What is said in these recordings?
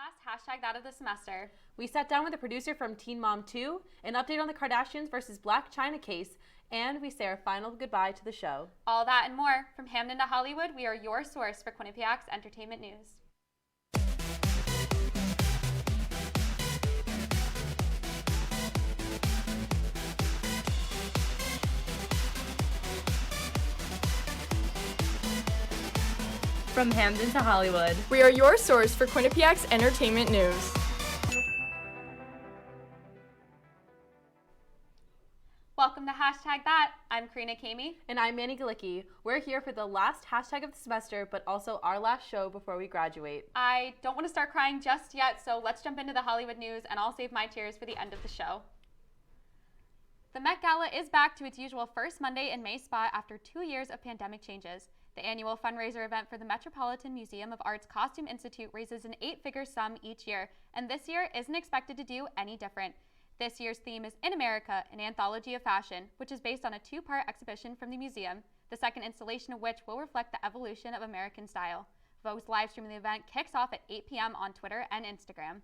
last hashtag that of the semester. We sat down with a producer from Teen Mom 2, an update on the Kardashians versus Blac Chyna case, and we say our final goodbye to the show. All that and more. From Hamden to Hollywood, we are your source for Quinnipiac's entertainment news. From Hamden to Hollywood, we are your source for Quinnipiac's entertainment news. Welcome to Hashtag That. I'm Karina Kamey. And I'm Manny Galicki. We're here for the last hashtag of the semester, but also our last show before we graduate. I don't want to start crying just yet, so let's jump into the Hollywood news, and I'll save my tears for the end of the show. The Met Gala is back to its usual first Monday in May spot after 2 years of pandemic changes. The annual fundraiser event for the Metropolitan Museum of Art's Costume Institute raises an 8-figure sum each year, and this year isn't expected to do any different. This year's theme is In America, an anthology of fashion, which is based on a 2-part exhibition from the museum, the second installation of which will reflect the evolution of American style. Vogue's live stream of the event kicks off at 8 p.m. on Twitter and Instagram.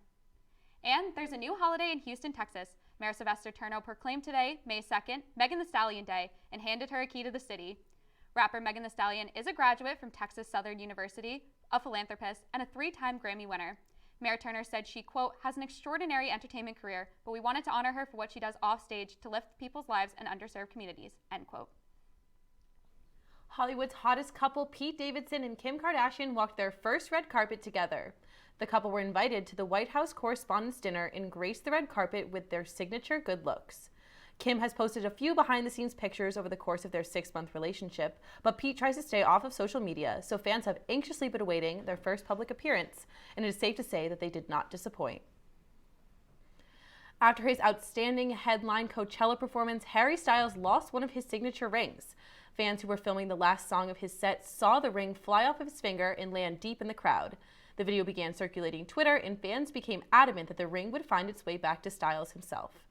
And there's a new holiday in Houston, Texas. Mayor Sylvester Turno proclaimed today, May 2nd, Megan Thee Stallion Day, and handed her a key to the city. Rapper Megan Thee Stallion is a graduate from Texas Southern University, a philanthropist, and a 3-time Grammy winner. Mayor Turner said she, quote, has an extraordinary entertainment career, but we wanted to honor her for what she does off stage to lift people's lives in underserved communities, end quote. Hollywood's hottest couple, Pete Davidson and Kim Kardashian, walked their first red carpet together. The couple were invited to the White House Correspondents' Dinner and graced the red carpet with their signature good looks. Kim has posted a few behind-the-scenes pictures over the course of their 6-month relationship, but Pete tries to stay off of social media, so fans have anxiously been awaiting their first public appearance, and it is safe to say that they did not disappoint. After his outstanding headline Coachella performance, Harry Styles lost one of his signature rings. Fans who were filming the last song of his set saw the ring fly off of his finger and land deep in the crowd. The video began circulating Twitter, and fans became adamant that the ring would find its way back to Styles himself.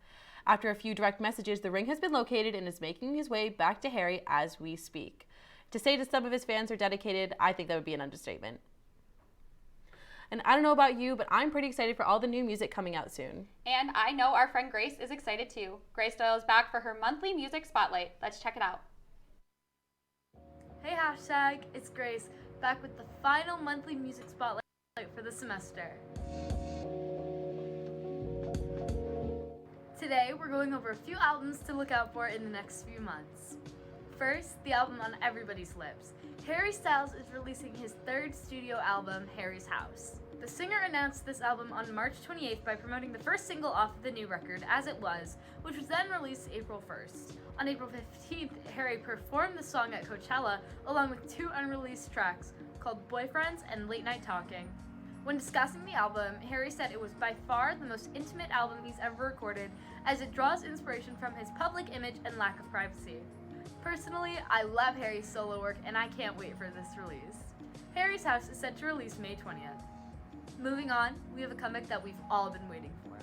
After a few direct messages, the ring has been located and is making his way back to Harry as we speak. To say that some of his fans are dedicated, I think that would be an understatement. And I don't know about you, but I'm pretty excited for all the new music coming out soon. And I know our friend Grace is excited too. Grace Doyle is back for her monthly music spotlight. Let's check it out. Hey hashtag, it's Grace, back with the final monthly music spotlight for the semester. Today, we're going over a few albums to look out for in the next few months. First, the album on everybody's lips. Harry Styles is releasing his 3rd studio album, Harry's House. The singer announced this album on March 28th by promoting the first single off of the new record, As It Was, which was then released April 1st. On April 15th, Harry performed the song at Coachella, along with 2 unreleased tracks called Boyfriends and Late Night Talking. When discussing the album, Harry said it was by far the most intimate album he's ever recorded, as it draws inspiration from his public image and lack of privacy. Personally, I love Harry's solo work and I can't wait for this release. Harry's House is set to release May 20th. Moving on, we have a comeback that we've all been waiting for.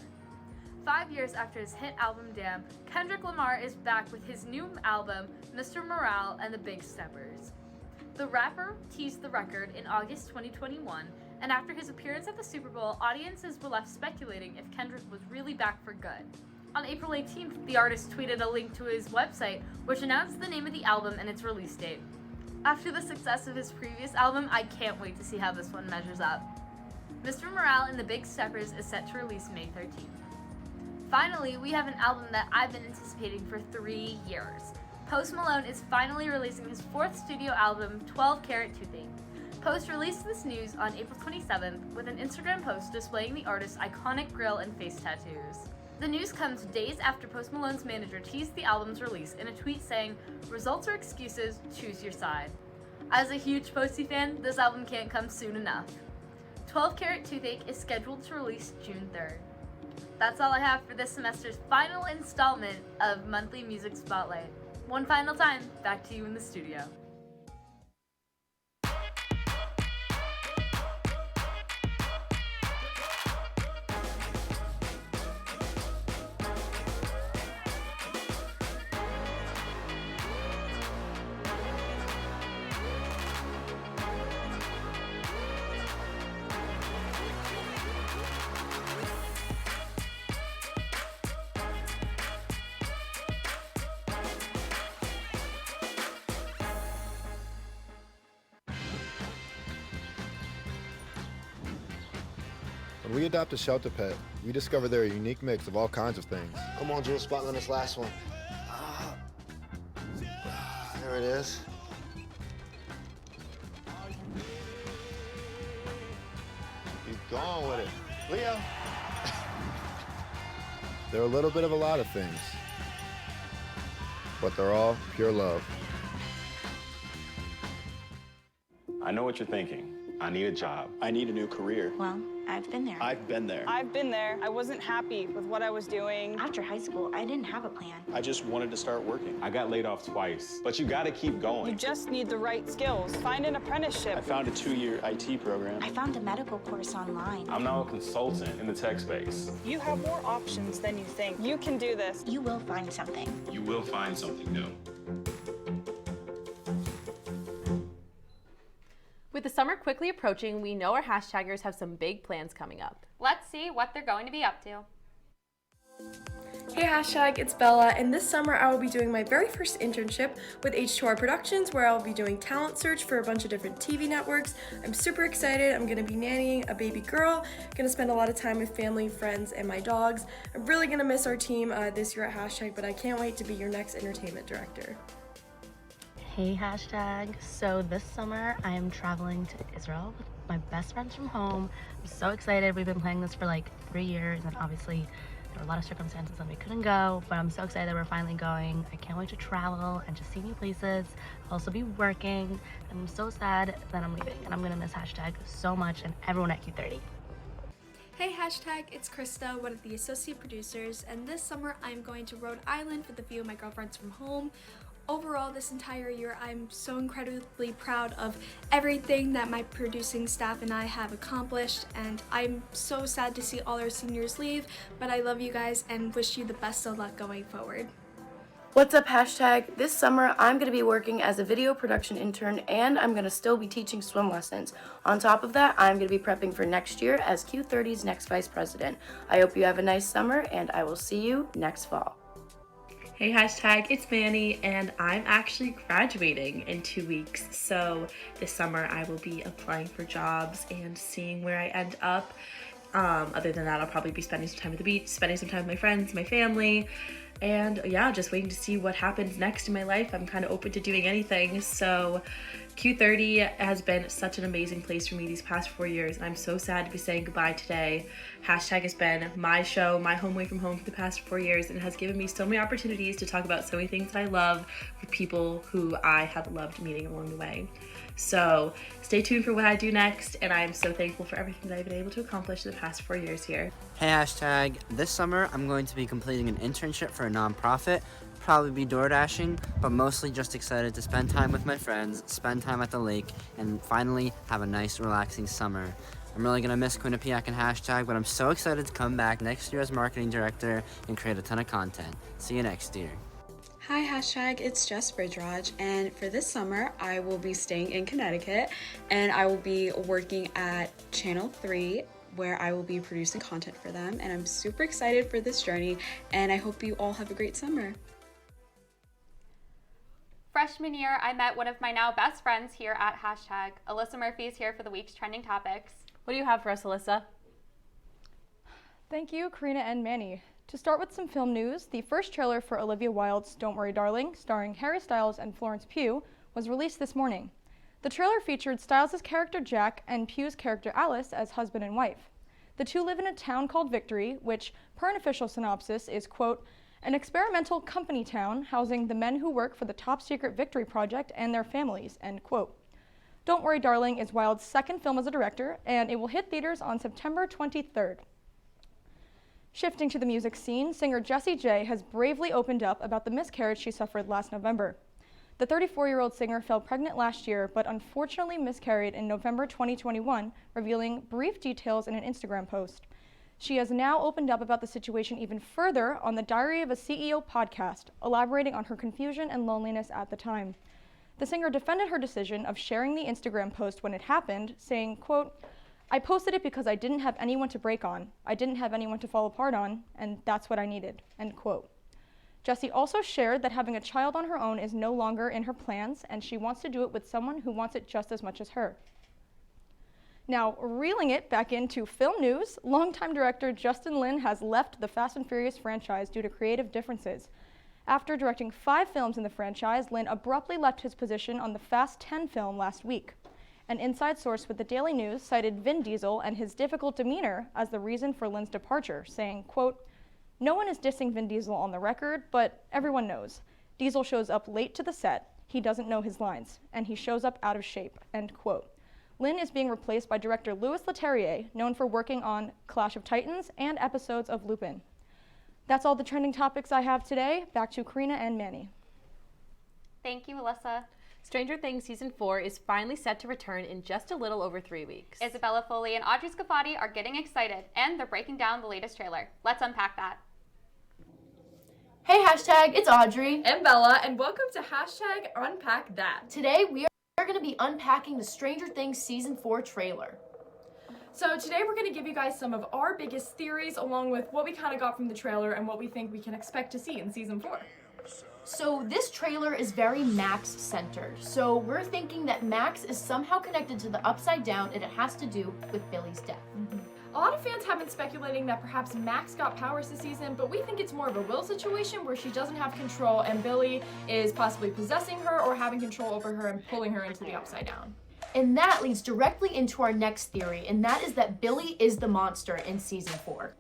5 years after his hit album Damn, Kendrick Lamar is back with his new album, Mr. Morale and the Big Steppers. The rapper teased the record in August 2021, and after his appearance at the Super Bowl, audiences were left speculating if Kendrick was really back for good. On April 18th, the artist tweeted a link to his website, which announced the name of the album and its release date. After the success of his previous album, I can't wait to see how this one measures up. Mr. Morale and the Big Steppers is set to release May 13th. Finally, we have an album that I've been anticipating for 3 years. Post Malone is finally releasing his 4th studio album, 12 Karat Toothache. Post released this news on April 27th with an Instagram post displaying the artist's iconic grill and face tattoos. The news comes days after Post Malone's manager teased the album's release in a tweet saying, "Results or excuses, choose your side." As a huge Posty fan, this album can't come soon enough. 12 Karat Toothache is scheduled to release June 3rd. That's all I have for this semester's final installment of Monthly Music Spotlight. One final time, back to you in the studio. When we adopt a shelter pet, we discover they're a unique mix of all kinds of things. Come on, Jules, spot on this last one. There it is. Keep going with it. Leo. They're a little bit of a lot of things, but they're all pure love. I know what you're thinking. I need a job. I need a new career. Well, I've been there. I've been there. I've been there. I wasn't happy with what I was doing. After high school, I didn't have a plan. I just wanted to start working. I got laid off twice, but you gotta keep going. You just need the right skills. Find an apprenticeship. I found a 2-year IT program. I found a medical course online. I'm now a consultant in the tech space. You have more options than you think. You can do this. You will find something. You will find something new. With the summer quickly approaching, we know our hashtaggers have some big plans coming up. Let's see what they're going to be up to. Hey hashtag, it's Bella, and this summer I will be doing my very first internship with H2R Productions, where I'll be doing talent search for a bunch of different TV networks. I'm super excited. I'm gonna be nannying a baby girl, gonna spend a lot of time with family, friends, and my dogs. I'm really gonna miss our team this year at hashtag, but I can't wait to be your next entertainment director. Hey hashtag, so this summer I am traveling to Israel with my best friends from home. I'm so excited. We've been planning this for like 3 years, and obviously there were a lot of circumstances that we couldn't go, but I'm so excited that we're finally going. I can't wait to travel and just see new places. I'll also be working, and I'm so sad that I'm leaving, and I'm gonna miss hashtag so much and everyone at Q30. Hey hashtag, it's Krista, one of the associate producers, and this summer I'm going to Rhode Island with a few of my girlfriends from home. Overall, this entire year, I'm so incredibly proud of everything that my producing staff and I have accomplished, and I'm so sad to see all our seniors leave, but I love you guys and wish you the best of luck going forward. What's up hashtag? This summer I'm going to be working as a video production intern, and I'm going to still be teaching swim lessons. On top of that, I'm going to be prepping for next year as Q30's next vice president. I hope you have a nice summer, and I will see you next fall. Hey hashtag, it's Manny, and I'm actually graduating in 2 weeks. So this summer I will be applying for jobs and seeing where I end up. Other than that, I'll probably be spending some time at the beach, spending some time with my friends, my family, and yeah, just waiting to see what happens next in my life. I'm kind of open to doing anything. So Q30 has been such an amazing place for me these past 4 years, and I'm so sad to be saying goodbye today. Hashtag has been my show, my home away from home for the past 4 years, and it has given me so many opportunities to talk about so many things that I love with people who I have loved meeting along the way. So stay tuned for what I do next, and I'm so thankful for everything that I've been able to accomplish in the past 4 years here. Hey hashtag, this summer I'm going to be completing an internship for a nonprofit, probably be door dashing, but mostly just excited to spend time with my friends, spend time at the lake, and finally have a nice relaxing summer. I'm really gonna miss Quinnipiac and hashtag, but I'm so excited to come back next year as marketing director and create a ton of content. See you next year. Hi hashtag, it's Jess Bridgeraj, and for this summer I will be staying in Connecticut, and I will be working at Channel 3, where I will be producing content for them, and I'm super excited for this journey, and I hope you all have a great summer. Freshman year, I met one of my now best friends here at hashtag. Alyssa Murphy is here for the week's trending topics. What do you have for us, Alyssa? Thank you, Karina and Manny. To start with some film news, the first trailer for Olivia Wilde's Don't Worry Darling, starring Harry Styles and Florence Pugh, was released this morning. The trailer featured Styles' character Jack and Pugh's character Alice as husband and wife. The two live in a town called Victory, which, per an official synopsis, is, quote, an experimental company town housing the men who work for the top-secret Victory Project and their families, end quote. Don't Worry Darling is Wilde's second film as a director, and it will hit theaters on September 23rd. Shifting to the music scene, singer Jessie J has bravely opened up about the miscarriage she suffered last November. The 34-year-old singer fell pregnant last year, but unfortunately miscarried in November 2021, revealing brief details in an Instagram post. She has now opened up about the situation even further on the Diary of a CEO podcast, elaborating on her confusion and loneliness at the time. The singer defended her decision of sharing the Instagram post when it happened, saying, quote, I posted it because I didn't have anyone to break on, I didn't have anyone to fall apart on, and that's what I needed, end quote. Jessie also shared that having a child on her own is no longer in her plans, and she wants to do it with someone who wants it just as much as her. Now, reeling it back into film news, longtime director Justin Lin has left the Fast and Furious franchise due to creative differences. After directing 5 films in the franchise, Lin abruptly left his position on the Fast 10 film last week. An inside source with the Daily News cited Vin Diesel and his difficult demeanor as the reason for Lin's departure, saying, quote, "No one is dissing Vin Diesel on the record, but everyone knows. Diesel shows up late to the set, he doesn't know his lines, and he shows up out of shape," end quote. Lin is being replaced by director Louis Leterrier, known for working on Clash of Titans and episodes of Lupin. That's all the trending topics I have today. Back to Karina and Manny. Thank you, Alyssa. Stranger Things Season 4 is finally set to return in just a little over 3 weeks. Isabella Foley and Audrey Scafati are getting excited, and they're breaking down the latest trailer. Let's unpack that. Hey, hashtag, it's Audrey. And Bella, and welcome to hashtag Unpack That. Today, we are going to be unpacking the Stranger Things Season 4 trailer. So today we're going to give you guys some of our biggest theories along with what we kind of got from the trailer and what we think we can expect to see in Season 4. So this trailer is very Max-centered. So we're thinking that Max is somehow connected to the Upside Down and it has to do with Billy's death. A lot of fans have been speculating that perhaps Max got powers this season, but we think it's more of a Will situation where she doesn't have control and Billy is possibly possessing her or having control over her and pulling her into the Upside Down. And that leads directly into our next theory, and that is that Billy is the monster in Season 4.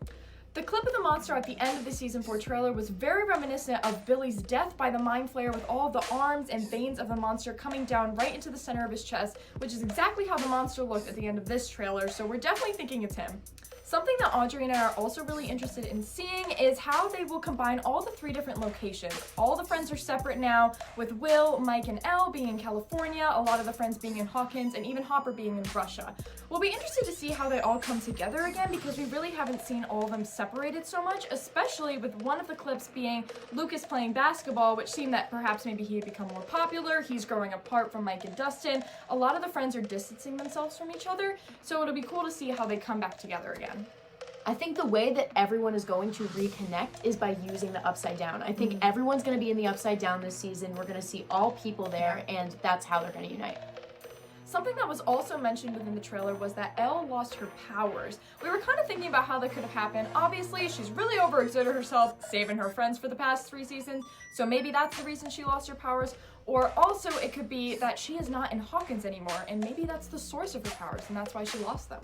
The clip of the monster at the end of the Season 4 trailer was very reminiscent of Billy's death by the Mind Flayer, with all of the arms and veins of the monster coming down right into the center of his chest, which is exactly how the monster looked at the end of this trailer, so we're definitely thinking it's him. Something that Audrey and I are also really interested in seeing is how they will combine all the 3 different locations. All the friends are separate now, with Will, Mike, and Elle being in California, a lot of the friends being in Hawkins, and even Hopper being in Russia. We'll be interested to see how they all come together again because we really haven't seen all of them separated so much, especially with one of the clips being Lucas playing basketball, which seemed that perhaps maybe he had become more popular, he's growing apart from Mike and Dustin. A lot of the friends are distancing themselves from each other, so it'll be cool to see how they come back together again. I think the way that everyone is going to reconnect is by using the Upside Down. I think everyone's going to be in the Upside Down this season. We're going to see all people there, and that's how they're going to unite. Something that was also mentioned within the trailer was that Elle lost her powers. We were kind of thinking about how that could have happened. Obviously, she's really overexerted herself, saving her friends for the past 3 seasons, so maybe that's the reason she lost her powers. Or also, it could be that she is not in Hawkins anymore, and maybe that's the source of her powers, and that's why she lost them.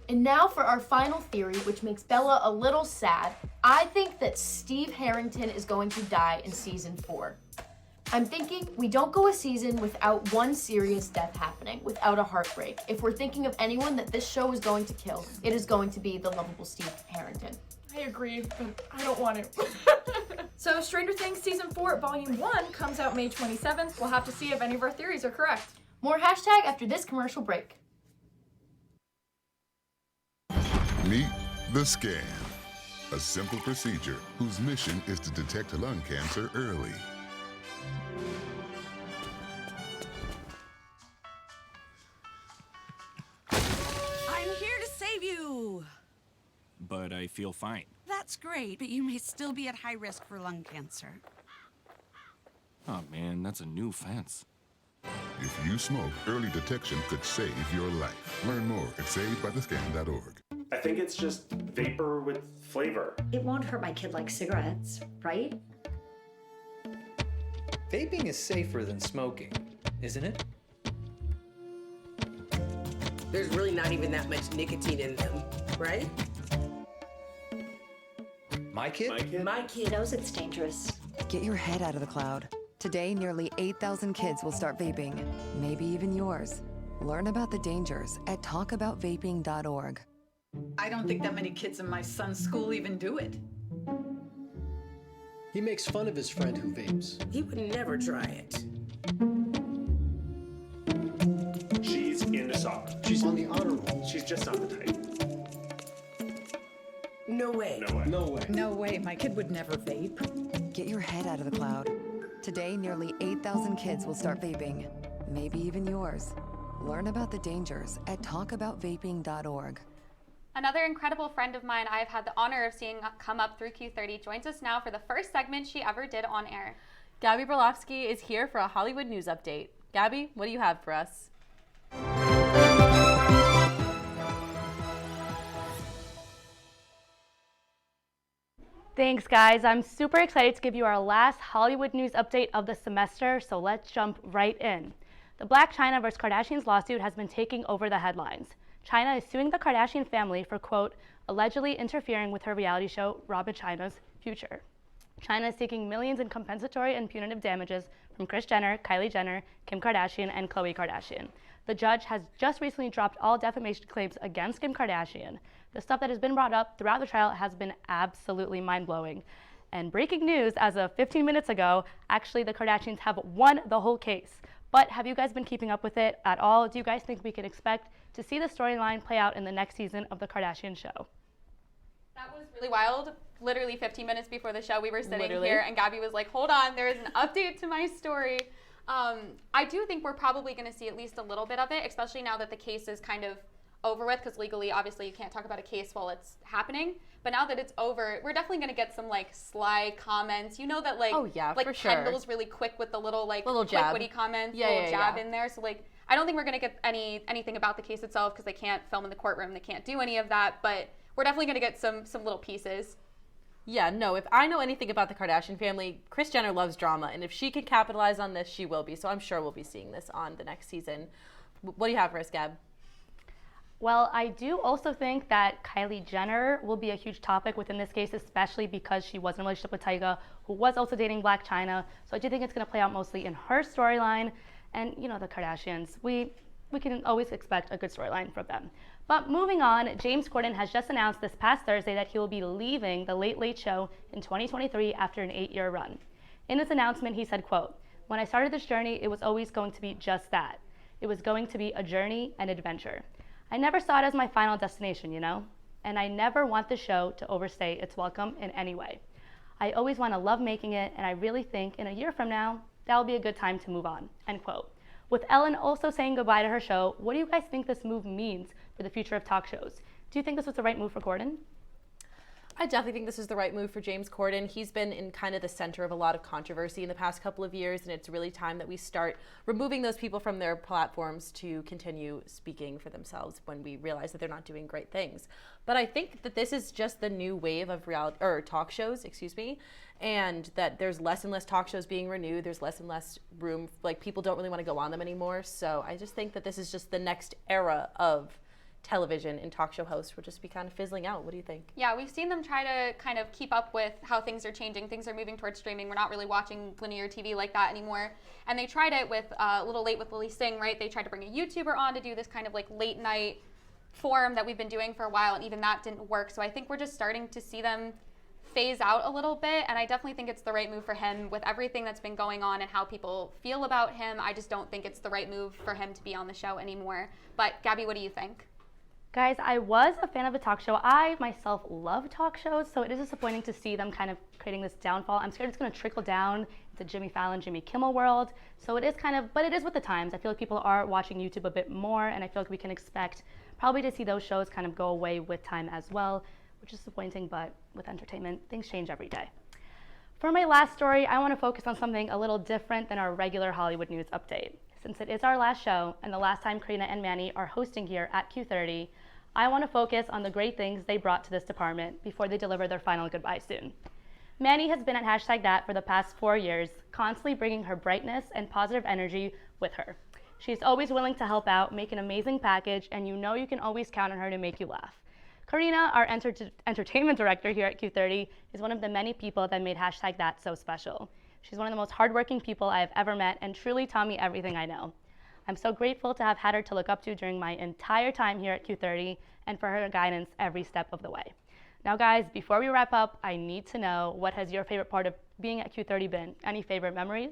And now for our final theory, which makes Bella a little sad. I think that Steve Harrington is going to die in Season 4. I'm thinking we don't go a season without one serious death happening, without a heartbreak. If we're thinking of anyone that this show is going to kill, it is going to be the lovable Steve Harrington. I agree, but I don't want it. So Stranger Things Season 4 Volume 1 comes out May 27th. We'll have to see if any of our theories are correct. More hashtag after this commercial break. Meet the scan, a simple procedure whose mission is to detect lung cancer early. I'm here to save you. But I feel fine. That's great, but you may still be at high risk for lung cancer. Oh man, that's a new fence. If you smoke, early detection could save your life. Learn more at savedbythescan.org. I think it's just vapor with flavor. It won't hurt my kid like cigarettes, right? Vaping is safer than smoking, isn't it? There's really not even that much nicotine in them, right? My kid? My kid knows it's dangerous. Get your head out of the cloud. Today, nearly 8,000 kids will start vaping, maybe even yours. Learn about the dangers at talkaboutvaping.org. I don't think that many kids in my son's school even do it. He makes fun of his friend who vapes. He would never try it. She's into soccer. She's on the honor roll. She's just not the type. No way. No way. No way. No way, my kid would never vape. Get your head out of the cloud. Today, nearly 8,000 kids will start vaping, maybe even yours. Learn about the dangers at talkaboutvaping.org. Another incredible friend of mine I've had the honor of seeing come up through Q30 joins us now for the first segment she ever did on air. Gabby Berlovsky is here for a Hollywood news update. Gabby, what do you have for us? Thanks, guys. I'm super excited to give you our last Hollywood news update of the semester, so let's jump right in. The Blac Chyna vs. Kardashians lawsuit has been taking over the headlines. Chyna is suing the Kardashian family for, quote, allegedly interfering with her reality show, Rob & Chyna's future. Chyna is seeking millions in compensatory and punitive damages from Kris Jenner, Kylie Jenner, Kim Kardashian, and Khloe Kardashian. The judge has just recently dropped all defamation claims against Kim Kardashian. The stuff that has been brought up throughout the trial has been absolutely mind-blowing. And breaking news, as of 15 minutes ago, actually the Kardashians have won the whole case. But have you guys been keeping up with it at all? Do you guys think we can expect to see the storyline play out in the next season of the Kardashian show? That was really wild. Literally 15 minutes before the show, we were sitting here and Gabby was like, hold on, there is an update to my story. I do think we're probably going to see at least a little bit of it, especially now that the case is kind of over with, because legally, obviously, you can't talk about a case while it's happening. But now that it's over, we're definitely going to get some, like, sly comments. You know that, like, oh, yeah, like for sure. Kendall's really quick with the little, like, little quick jab. witty comments, Yeah, little yeah, jab yeah. in there. So, like, I don't think we're going to get anything about the case itself, because they can't film in the courtroom. They can't do any of that. But we're definitely going to get some little pieces. Yeah, no, if I know anything about the Kardashian family, Kris Jenner loves drama, and if she can capitalize on this, she will be. So I'm sure we'll be seeing this on the next season. What do you have for us, Gab? Well, I do also think that Kylie Jenner will be a huge topic within this case, especially because she was in a relationship with Tyga, who was also dating Blac Chyna. So I do think it's going to play out mostly in her storyline. And, you know, the Kardashians, we can always expect a good storyline from them. But moving on, James Corden has just announced this past Thursday that he will be leaving The Late Late Show in 2023 after an 8-year run. In his announcement, he said, quote, when I started this journey, it was always going to be just that. It was going to be a journey and adventure. I never saw it as my final destination, you know? And I never want the show to overstay its welcome in any way. I always want to love making it, and I really think in a year from now, that'll be a good time to move on, end quote. With Ellen also saying goodbye to her show, what do you guys think this move means for the future of talk shows? Do you think this was the right move for Corden? I definitely think this is the right move for James Corden. He's been in kind of the center of a lot of controversy in the past couple of years, and it's really time that we start removing those people from their platforms to continue speaking for themselves when we realize that they're not doing great things. But I think that this is just the new wave of talk shows, and that there's less and less talk shows being renewed. There's less and less room, like people don't really want to go on them anymore. So I just think that this is just the next era of television and talk show hosts will just be kind of fizzling out. What do you think? Yeah, we've seen them try to kind of keep up with how things are changing. Things are moving towards streaming. We're not really watching linear TV like that anymore. And they tried it with A Little Late with Lily Singh, right? They tried to bring a YouTuber on to do this kind of like late night form that we've been doing for a while, and even that didn't work. So I think we're just starting to see them phase out a little bit, and I definitely think it's the right move for him with everything that's been going on and how people feel about him. I just don't think it's the right move for him to be on the show anymore. But Gabby, what do you think? Guys, I was a fan of the talk show. I myself love talk shows, so it is disappointing to see them kind of creating this downfall. I'm scared it's going to trickle down into Jimmy Fallon, Jimmy Kimmel world. So it is kind of, but it is with the times. I feel like people are watching YouTube a bit more, and I feel like we can expect probably to see those shows kind of go away with time as well, which is disappointing, but with entertainment, things change every day. For my last story, I want to focus on something a little different than our regular Hollywood news update. Since it is our last show, and the last time Karina and Manny are hosting here at Q30, I want to focus on the great things they brought to this department before they deliver their final goodbye soon. Manny has been at #that for the past 4 years, constantly bringing her brightness and positive energy with her. She's always willing to help out, make an amazing package, and you know you can always count on her to make you laugh. Karina, our entertainment director here at Q30, is one of the many people that made #that so special. She's one of the most hardworking people I have ever met and truly taught me everything I know. I'm so grateful to have had her to look up to during my entire time here at Q30 and for her guidance every step of the way. Now guys, before we wrap up, I need to know, what has your favorite part of being at Q30 been? Any favorite memories?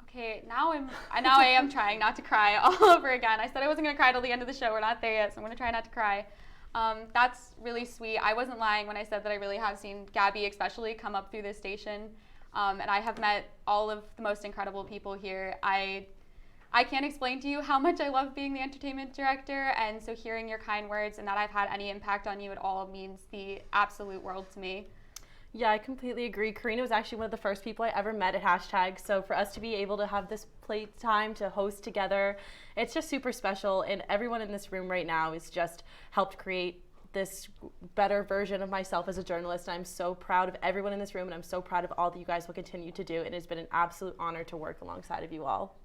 Okay, now I am trying not to cry all over again. I said I wasn't going to cry till the end of the show. We're not there yet, so I'm going to try not to cry. That's really sweet. I wasn't lying when I said that I really have seen Gabby especially come up through this station. And I have met all of the most incredible people here. I can't explain to you how much I love being the entertainment director, and so hearing your kind words and that I've had any impact on you at all means the absolute world to me. Yeah, I completely agree. Karina was actually one of the first people I ever met at #, so for us to be able to have this playtime to host together, it's just super special, and everyone in this room right now has just helped create this better version of myself as a journalist. I'm so proud of everyone in this room, and I'm so proud of all that you guys will continue to do. It has been an absolute honor to work alongside of you all.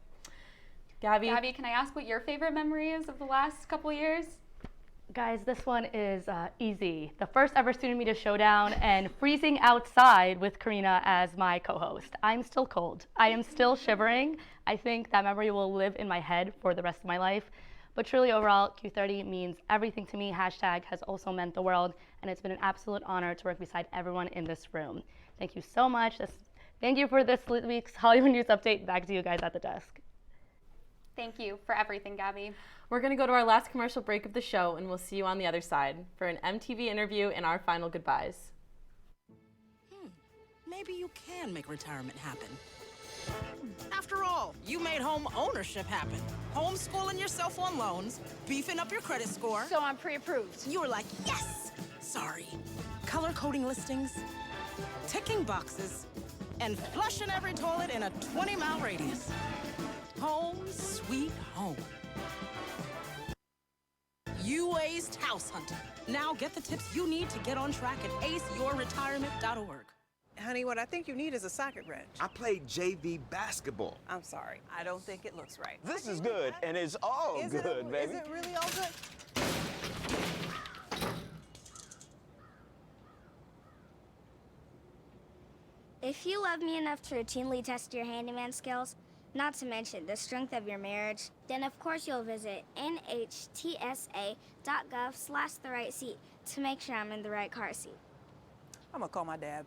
Gabby, can I ask what your favorite memory is of the last couple years? Guys, this one is easy. The first ever Student Media Showdown and freezing outside with Karina as my co-host. I'm still cold. I am still shivering. I think that memory will live in my head for the rest of my life. But truly overall, Q30 means everything to me. Hashtag has also meant the world, and it's been an absolute honor to work beside everyone in this room. Thank you so much. Thank you for this week's Hollywood News Update. Back to you guys at the desk. Thank you for everything, Gabby. We're going to go to our last commercial break of the show, and we'll see you on the other side for an MTV interview and our final goodbyes. Maybe you can make retirement happen. After all, you made home ownership happen. Homeschooling yourself on loans, beefing up your credit score. So I'm pre-approved. You were like, yes! Sorry. Color coding listings, ticking boxes, and flushing every toilet in a 20-mile radius. Home sweet home. You aced House Hunter. Now get the tips you need to get on track at aceyourretirement.org. Honey, what I think you need is a socket wrench. I played JV basketball. I'm sorry. I don't think it looks right. This is good, and it's all good, baby. Is it really all good? If you love me enough to routinely test your handyman skills, not to mention the strength of your marriage, then of course you'll visit nhtsa.gov/therightseat to make sure I'm in the right car seat. I'm gonna call my dad.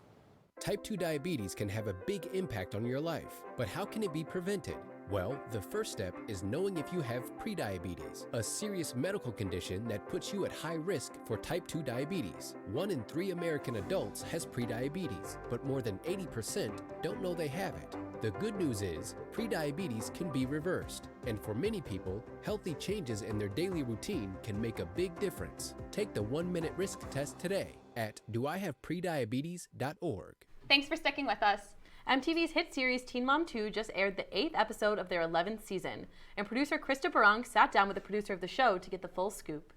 Type 2 diabetes can have a big impact on your life, but how can it be prevented? Well, the first step is knowing if you have prediabetes, a serious medical condition that puts you at high risk for type 2 diabetes. 1 in 3 American adults has prediabetes, but more than 80% don't know they have it. The good news is, prediabetes can be reversed, and for many people, healthy changes in their daily routine can make a big difference. Take the 1-minute risk test today at doihaveprediabetes.org. Thanks for sticking with us. MTV's hit series Teen Mom 2 just aired the 8th episode of their 11th season, and producer Krista Barong sat down with the producer of the show to get the full scoop.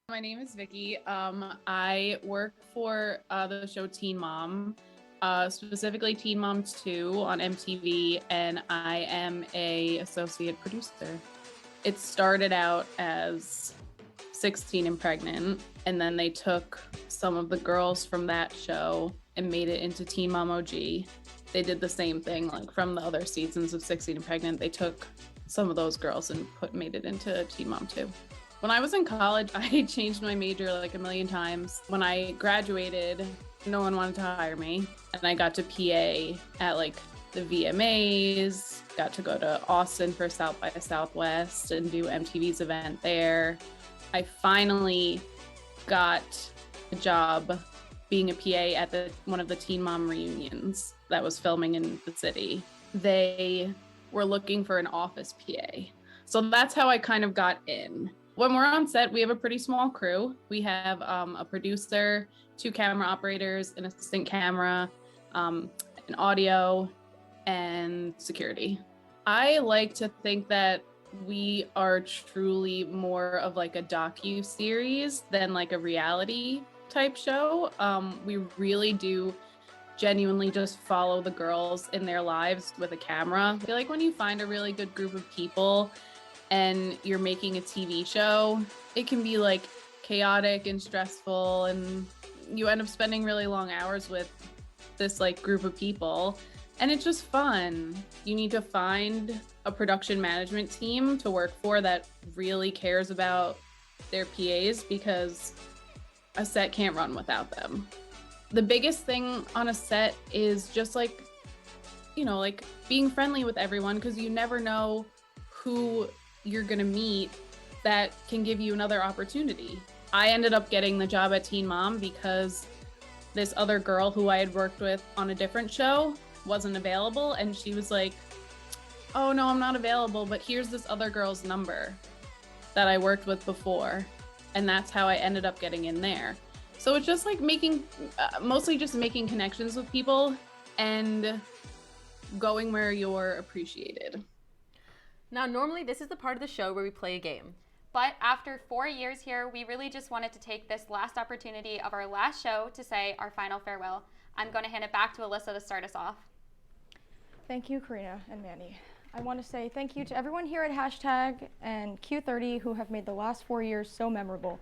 My name is Vicky. I work for the show Teen Mom, specifically Teen Mom 2 on MTV, and I am an associate producer. It started out as 16 and Pregnant, and then they took some of the girls from that show and made it into Teen Mom OG. They did the same thing, like from the other seasons of 16 and Pregnant. They took some of those girls and made it into Teen Mom 2. When I was in college, I changed my major like a million times. When I graduated, no one wanted to hire me, and I got to PA at like the VMAs, got to go to Austin for South by Southwest and do MTV's event there. I finally got a job being a PA at one of the Teen Mom reunions that was filming in the city. They were looking for an office PA. So that's how I kind of got in. When we're on set, we have a pretty small crew. We have a producer, 2 camera operators, an assistant camera, an audio, and security. I like to think that we are truly more of like a docu-series than like a reality type show. We really do genuinely just follow the girls in their lives with a camera. I feel like when you find a really good group of people and you're making a TV show, it can be like chaotic and stressful, and you end up spending really long hours with this like group of people, and it's just fun. You need to find a production management team to work for that really cares about their PAs, because a set can't run without them. The biggest thing on a set is just like, you know, like being friendly with everyone, because you never know who you're gonna meet that can give you another opportunity. I ended up getting the job at Teen Mom because this other girl who I had worked with on a different show wasn't available, and she was like, oh no, I'm not available, but here's this other girl's number that I worked with before. And that's how I ended up getting in there. So it's just like mostly just making connections with people and going where you're appreciated. Now, normally this is the part of the show where we play a game. But after 4 years here, we really just wanted to take this last opportunity of our last show to say our final farewell. I'm going to hand it back to Alyssa to start us off. Thank you, Karina and Manny. I want to say thank you to everyone here at Hashtag and Q30 who have made the last 4 years so memorable.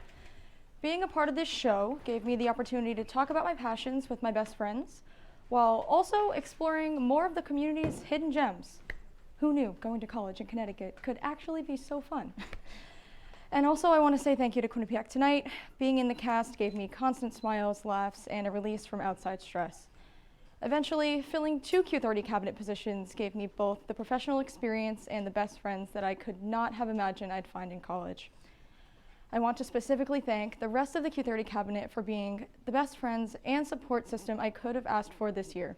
Being a part of this show gave me the opportunity to talk about my passions with my best friends, while also exploring more of the community's hidden gems. Who knew going to college in Connecticut could actually be so fun? And also I want to say thank you to Quinnipiac tonight. Being in the cast gave me constant smiles, laughs, and a release from outside stress. Eventually, filling 2 Q30 cabinet positions gave me both the professional experience and the best friends that I could not have imagined I'd find in college. I want to specifically thank the rest of the Q30 cabinet for being the best friends and support system I could have asked for this year.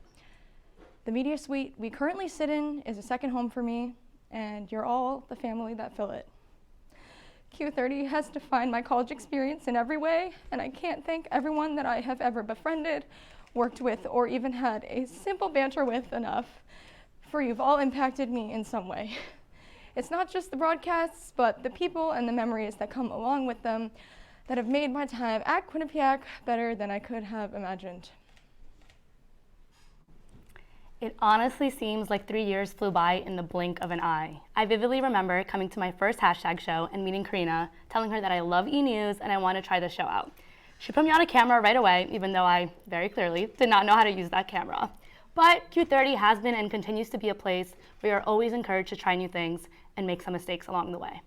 The media suite we currently sit in is a second home for me, and you're all the family that fill it. Q30 has defined my college experience in every way, and I can't thank everyone that I have ever befriended, worked with, or even had a simple banter with enough, for you've all impacted me in some way. It's not just the broadcasts, but the people and the memories that come along with them that have made my time at Quinnipiac better than I could have imagined. It honestly seems like 3 years flew by in the blink of an eye. I vividly remember coming to my first Hashtag show and meeting Karina, telling her that I love E-News and I want to try the show out. She put me on a camera right away, even though I very clearly did not know how to use that camera. But Q30 has been and continues to be a place where you're always encouraged to try new things and make some mistakes along the way.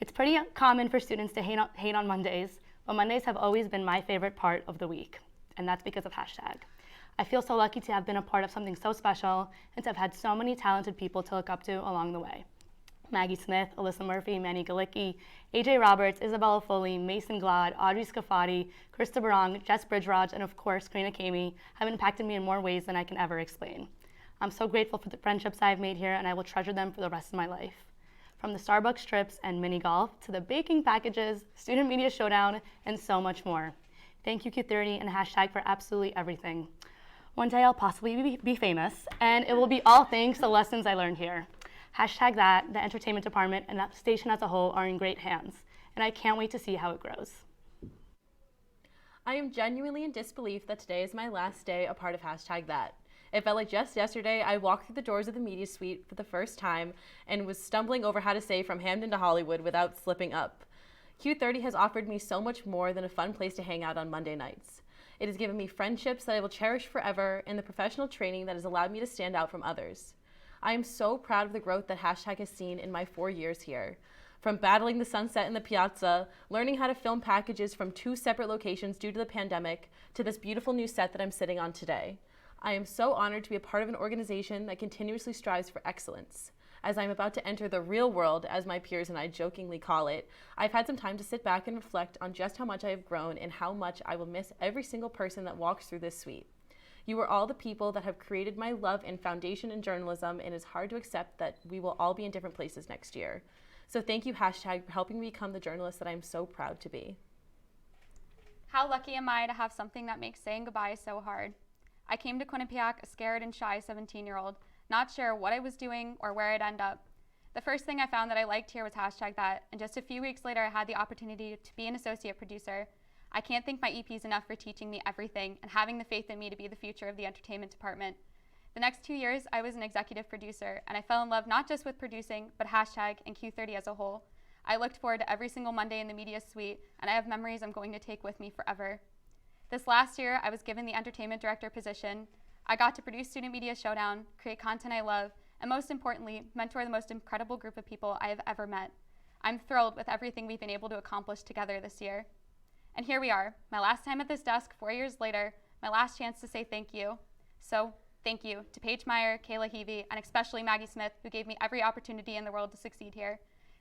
It's pretty common for students to hate on Mondays, but Mondays have always been my favorite part of the week, and that's because of Hashtag. I feel so lucky to have been a part of something so special and to have had so many talented people to look up to along the way. Maggie Smith, Alyssa Murphy, Manny Galicki, AJ Roberts, Isabella Foley, Mason Glad, Audrey Scafati, Krista Barong, Jess Bridgeraj, and of course, Karina Kamey have impacted me in more ways than I can ever explain. I'm so grateful for the friendships I've made here, and I will treasure them for the rest of my life. From the Starbucks trips and mini golf to the baking packages, student media showdown, and so much more. Thank you, Q30 and Hashtag, for absolutely everything. One day I'll possibly be famous, and it will be all thanks to the lessons I learned here. Hashtag that, the entertainment department, and that station as a whole are in great hands, and I can't wait to see how it grows. I am genuinely in disbelief that today is my last day a part of Hashtag That. It felt like just yesterday I walked through the doors of the media suite for the first time and was stumbling over how to say from Hamden to Hollywood without slipping up. Q30 has offered me so much more than a fun place to hang out on Monday nights. It has given me friendships that I will cherish forever and the professional training that has allowed me to stand out from others. I am so proud of the growth that Hashtag has seen in my 4 years here. From battling the sunset in the piazza, learning how to film packages from 2 separate locations due to the pandemic, to this beautiful new set that I'm sitting on today. I am so honored to be a part of an organization that continuously strives for excellence. As I'm about to enter the real world, as my peers and I jokingly call it, I've had some time to sit back and reflect on just how much I have grown and how much I will miss every single person that walks through this suite. You are all the people that have created my love and foundation in journalism, and it's hard to accept that we will all be in different places next year. So thank you, Hashtag, for helping me become the journalist that I'm so proud to be. How lucky am I to have something that makes saying goodbye so hard? I came to Quinnipiac a scared and shy 17-year-old, not sure what I was doing or where I'd end up. The first thing I found that I liked here was Hashtag That, and just a few weeks later I had the opportunity to be an associate producer. I can't thank my EPs enough for teaching me everything and having the faith in me to be the future of the entertainment department. The next 2 years, I was an executive producer, and I fell in love not just with producing, but Hashtag and Q30 as a whole. I looked forward to every single Monday in the media suite, and I have memories I'm going to take with me forever. This last year, I was given the entertainment director position. I got to produce Student Media Showdown, create content I love, and most importantly, mentor the most incredible group of people I have ever met. I'm thrilled with everything we've been able to accomplish together this year. And here we are, my last time at this desk 4 years later, my last chance to say thank you. So, thank you to Paige Meyer, Kayla Heavey, and especially Maggie Smith, who gave me every opportunity in the world to succeed here.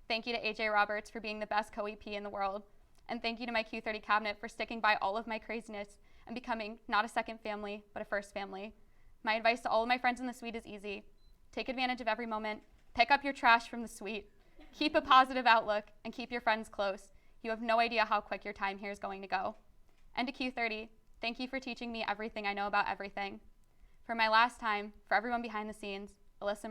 Thank you to AJ Roberts for being the best co-EP in the world. And thank you to my Q30 cabinet for sticking by all of my craziness and becoming not a second family, but a first family. My advice to all of my friends in the suite is easy. Take advantage of every moment, pick up your trash from the suite, keep a positive outlook, and keep your friends close. You have no idea how quick your time here is going to go. And to Q30, thank you for teaching me everything I know about everything. For my last time, for everyone behind the scenes, Alyssa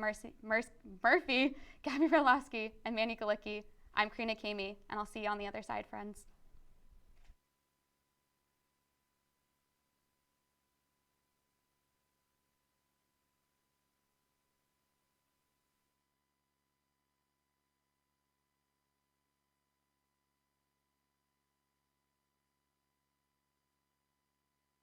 Murphy, Gabby Verlasky, and Manny Galicki, I'm Karina Kamey, and I'll see you on the other side, friends.